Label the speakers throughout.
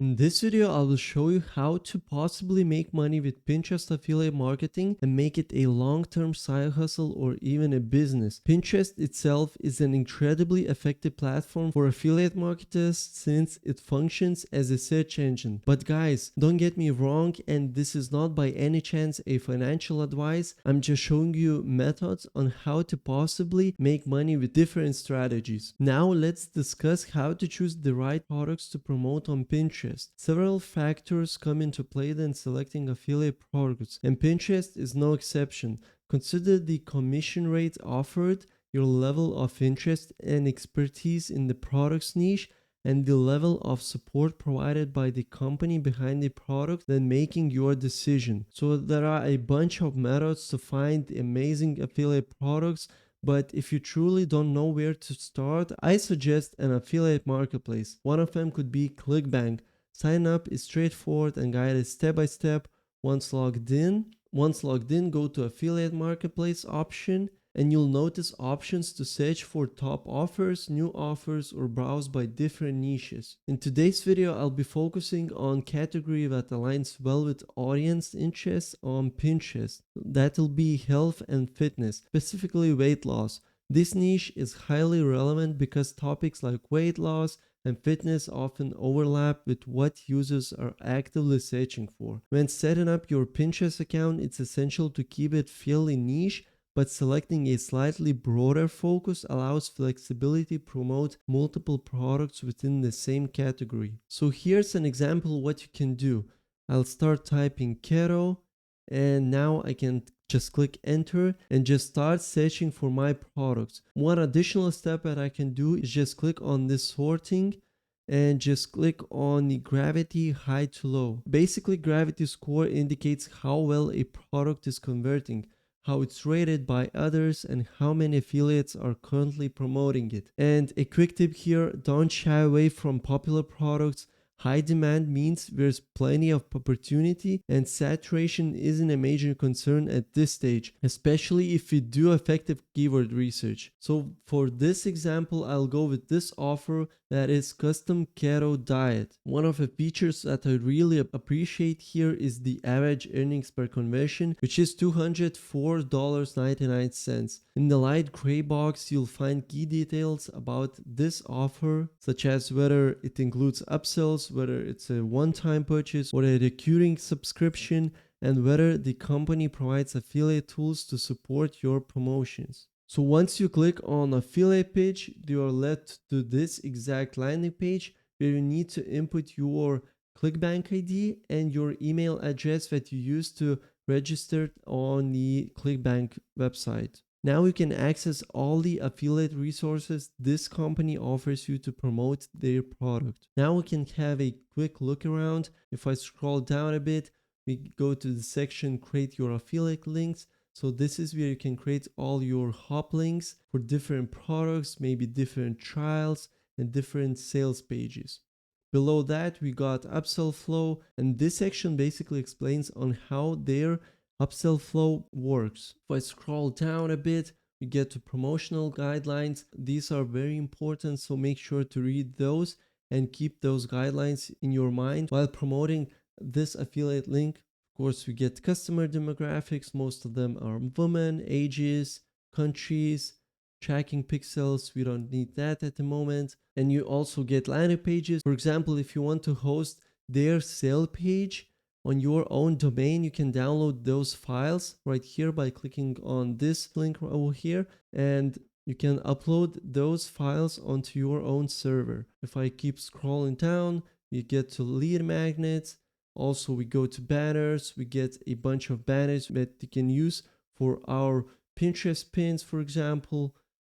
Speaker 1: In this video, I will show you how to possibly make money with Pinterest affiliate marketing and make it a long-term side hustle or even a business. Pinterest itself is an incredibly effective platform for affiliate marketers since it functions as a search engine. But guys, don't get me wrong, and this is not by any chance a financial advice. I'm just showing you methods on how to possibly make money with different strategies. Now let's discuss how to choose the right products to promote on Pinterest. Several factors come into play when selecting affiliate products, and Pinterest is no exception. Consider the commission rate offered, your level of interest and expertise in the product's niche, and the level of support provided by the company behind the product when making your decision. So there are a bunch of methods to find amazing affiliate products, but if you truly don't know where to start, I suggest an affiliate marketplace. One of them could be ClickBank. Sign up is straightforward and guided step by step. Once logged in, go to affiliate marketplace option and you'll notice options to search for top offers, new offers, or browse by different niches. In today's video, I'll be focusing on category that aligns well with audience interests on Pinterest. That'll be health and fitness, specifically weight loss. This niche is highly relevant because topics like weight loss and fitness often overlap with what users are actively searching for. When setting up your Pinterest account, it's essential to keep it fairly niche, but selecting a slightly broader focus allows flexibility to promote multiple products within the same category. So here's an example of what you can do. I'll start typing keto, and now I can just click enter and just start searching for my products. One additional step that I can do is just click on this sorting and just click on the gravity high to low. Basically, gravity score indicates how well a product is converting, how it's rated by others, and how many affiliates are currently promoting it. And a quick tip here, don't shy away from popular products. High demand means there's plenty of opportunity, and saturation isn't a major concern at this stage, especially if you do effective keyword research. So for this example, I'll go with this offer that is custom keto diet. One of the features that I really appreciate here is the average earnings per conversion, which is $204.99. In the light gray box, you'll find key details about this offer, such as whether it includes upsells, whether it's a one-time purchase or a recurring subscription, and whether the company provides affiliate tools to support your promotions. So once you click on affiliate page, you are led to this exact landing page where you need to input your ClickBank ID and your email address that you used to register on the ClickBank website. Now you can access all the affiliate resources this company offers you to promote their product. Now we can have a quick look around. If I scroll down a bit, we go to the section create your affiliate links. So this is where you can create all your hop links for different products, maybe different trials and different sales pages. Below that, we got upsell flow, and this section basically explains on how their upsell flow works. If I scroll down a bit, we get to promotional guidelines. These are very important, so make sure to read those and keep those guidelines in your mind while promoting this affiliate link. Of course, we get customer demographics. Most of them are women, ages, countries, tracking pixels. We don't need that at the moment. And you also get landing pages. For example, if you want to host their sale page on your own domain, you can download those files right here by clicking on this link over here, and you can upload those files onto your own server. If I keep scrolling down, we get to lead magnets. Also, we go to banners. We get a bunch of banners that you can use for our Pinterest pins, for example.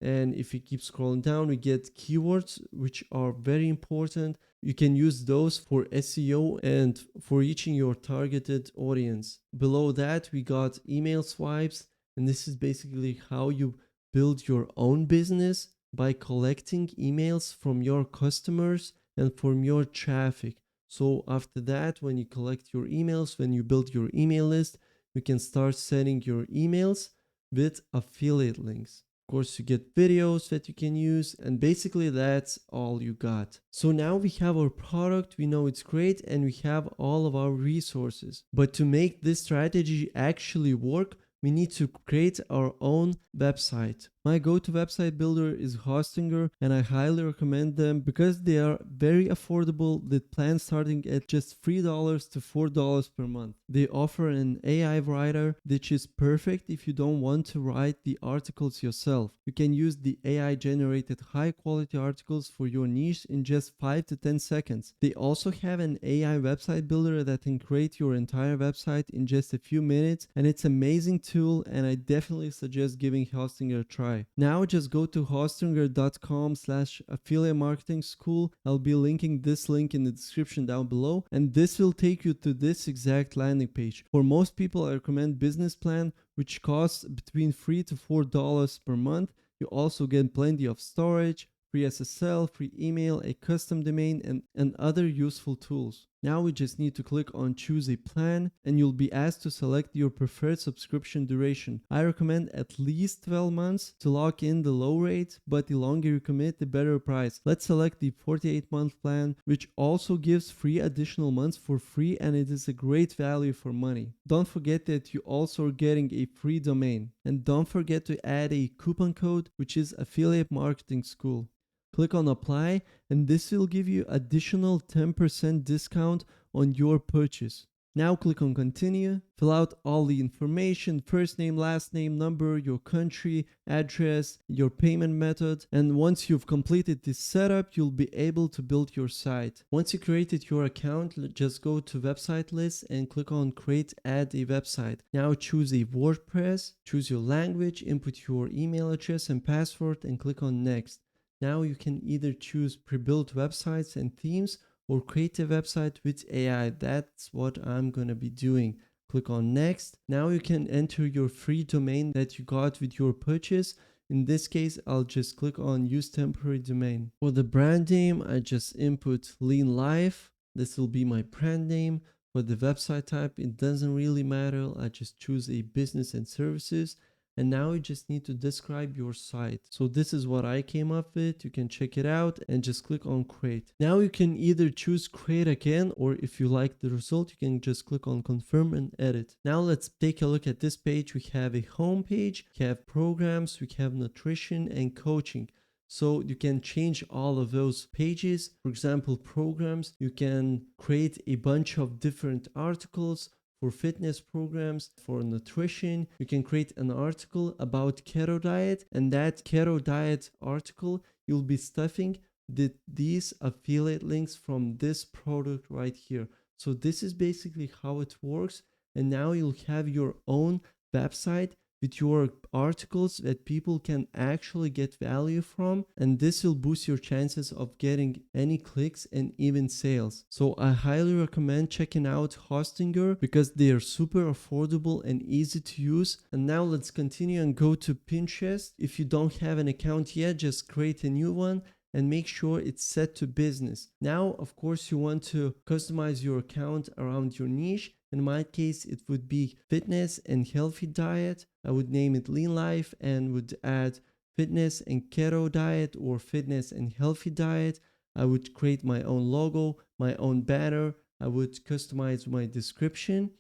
Speaker 1: And if you keep scrolling down, we get keywords, which are very important. You can use those for SEO and for reaching your targeted audience. Below that, we got email swipes. And this is basically how you build your own business by collecting emails from your customers and from your traffic. So after that, when you collect your emails, when you build your email list, you can start sending your emails with affiliate links. Of course, you get videos that you can use, and basically that's all you got. So now we have our product, we know it's great, and we have all of our resources. But to make this strategy actually work, we need to create our own website. My go-to website builder is Hostinger, and I highly recommend them because they are very affordable, with plans starting at just $3 to $4 per month. They offer an AI writer, which is perfect if you don't want to write the articles yourself. You can use the AI generated high quality articles for your niche in just 5 to 10 seconds. They also have an AI website builder that can create your entire website in just a few minutes, and it's an amazing tool, and I definitely suggest giving Hostinger a try. Now just go to hostinger.com/affiliate marketing school. I'll be linking this link in the description down below, and this will take you to this exact landing page. For most people, I recommend business plan, which costs between $3 to $4 per month. You also get plenty of storage, free SSL, free email, a custom domain, and other useful tools. Now we just need to click on choose a plan, and you'll be asked to select your preferred subscription duration. I recommend at least 12 months to lock in the low rate, but the longer you commit, the better price. Let's select the 48-month plan, which also gives 3 additional months for free, and it is a great value for money. Don't forget that you also are getting a free domain. And don't forget to add a coupon code, which is Affiliate Marketing School. Click on apply, and this will give you additional 10% discount on your purchase. Now click on continue, fill out all the information, first name, last name, number, your country, address, your payment method, and once you've completed this setup, you'll be able to build your site. Once you created your account, just go to website list and click on create add a website. Now choose a WordPress, choose your language, input your email address and password, and click on next. Now you can either choose pre-built websites and themes or create a website with AI. That's what I'm gonna be doing. Click on next. Now you can enter your free domain that you got with your purchase. In this case, I'll just click on use temporary domain. For the brand name, I just input Lean Life. This will be my brand name. For the website type, it doesn't really matter. I just choose a business and services. And now you just need to describe your site. So this is what I came up with. You can check it out and just click on create. Now you can either choose create again, or if you like the result, you can just click on confirm and edit. Now let's take a look at this page. We have a home page, we have programs, we have nutrition and coaching. So you can change all of those pages. For example, programs, you can create a bunch of different articles. For fitness programs, for nutrition, you can create an article about keto diet, and that keto diet article, you'll be stuffing these affiliate links from this product right here. So this is basically how it works. And now you'll have your own website with your articles that people can actually get value from, and this will boost your chances of getting any clicks and even sales. So I highly recommend checking out Hostinger because they are super affordable and easy to use. And now let's continue and go to Pinterest. If you don't have an account yet, just create a new one and make sure it's set to business. Now, of course, you want to customize your account around your niche. In my case, it would be fitness and healthy diet. I would name it Lean Life and would add fitness and keto diet or fitness and healthy diet. I would create my own logo, my own banner. I would customize my description.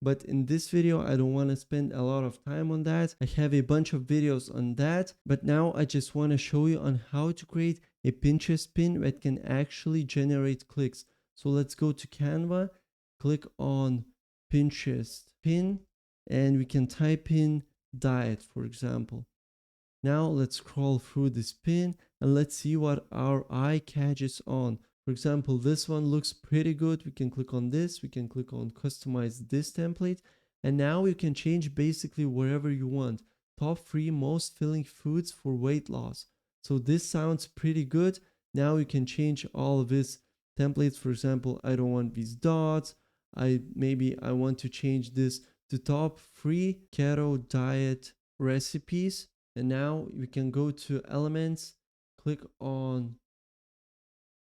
Speaker 1: But in this video, I don't want to spend a lot of time on that. I have a bunch of videos on that, but now I just want to show you on how to create a Pinterest pin that can actually generate clicks. So let's go to Canva, click on Pinterest pin, and we can type in diet, for example. Now let's scroll through this pin and let's see what our eye catches on. For example, this one looks pretty good. We can click on this. We can click on customize this template. And now you can change basically wherever you want. Top 3 most filling foods for weight loss. So this sounds pretty good. Now you can change all of this templates. For example, I don't want these dots. Maybe I want to change this to top 3 keto diet recipes. And now we can go to elements, click on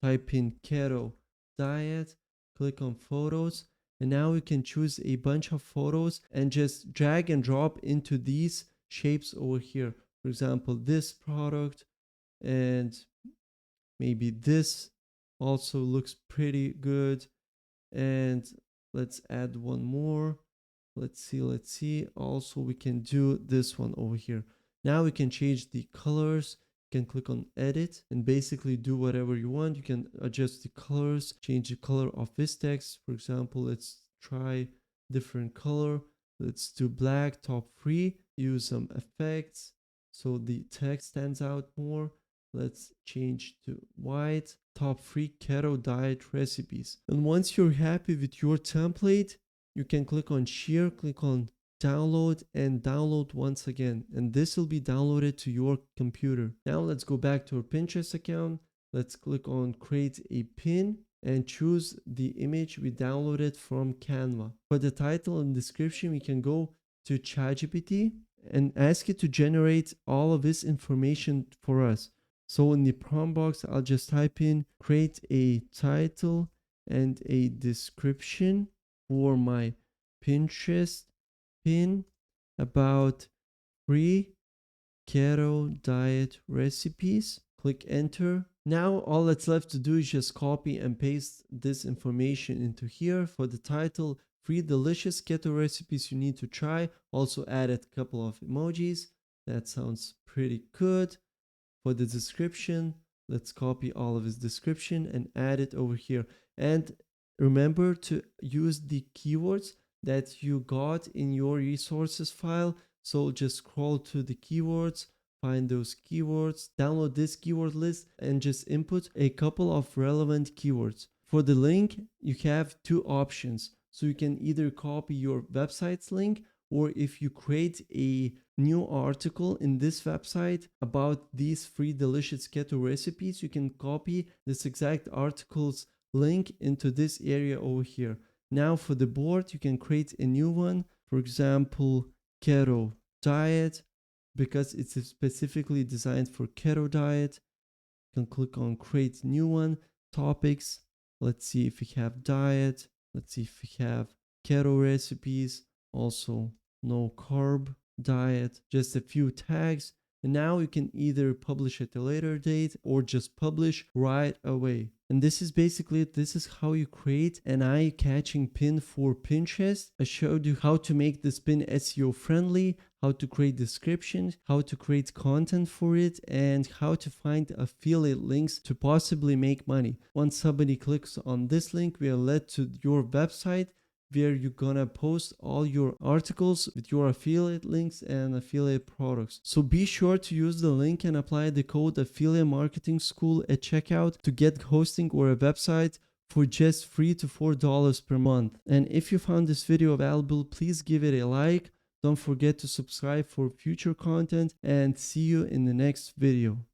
Speaker 1: type in keto diet, click on photos, and now we can choose a bunch of photos and just drag and drop into these shapes over here. for example, this product, and maybe this also looks pretty good. And let's add one more. Let's see. Also, we can do this one over here. Now we can change the colors. You can click on edit and basically do whatever you want. You can adjust the colors, change the color of this text. For example, let's try different color. Let's do black, top 3, use some effects so the text stands out more. Let's change to white, top 3 keto diet recipes. And once you're happy with your template, you can click on share, click on download, and download once again. And this will be downloaded to your computer. Now let's go back to our Pinterest account. Let's click on create a pin and choose the image we downloaded from Canva. For the title and description, we can go to ChatGPT and ask it to generate all of this information for us. So in the prompt box, I'll just type in create a title and a description for my Pinterest pin about 3 keto diet recipes. Click enter. Now all that's left to do is just copy and paste this information into here. For the title, 3 delicious keto recipes you need to try. Also added a couple of emojis. That sounds pretty good. For the description, let's copy all of his description and add it over here. And remember to use the keywords that you got in your resources file. So just scroll to the keywords, find those keywords, download this keyword list, and just input a couple of relevant keywords. For the link, you have 2 options. So you can either copy your website's link, or if you create a new article in this website about these 3 delicious keto recipes, you can copy this exact article's link into this area over here. Now for the board, you can create a new one. For example, keto diet, because it's specifically designed for keto diet. You can click on create new one. Topics. Let's see if we have diet. Let's see if we have keto recipes. Also no carb diet, just a few tags. And now you can either publish at a later date or just publish right away. And this is basically it. This is how you create an eye-catching pin for Pinterest. I showed you how to make this pin SEO friendly, how to create descriptions, how to create content for it, and how to find affiliate links to possibly make money. Once somebody clicks on this link, we are led to your website where you're gonna post all your articles with your affiliate links and affiliate products. So be sure to use the link and apply the code Affiliate Marketing School at checkout to get hosting or a website for just $3 to $4 per month. And if you found this video valuable, please give it a like. Don't forget to subscribe for future content, and see you in the next video.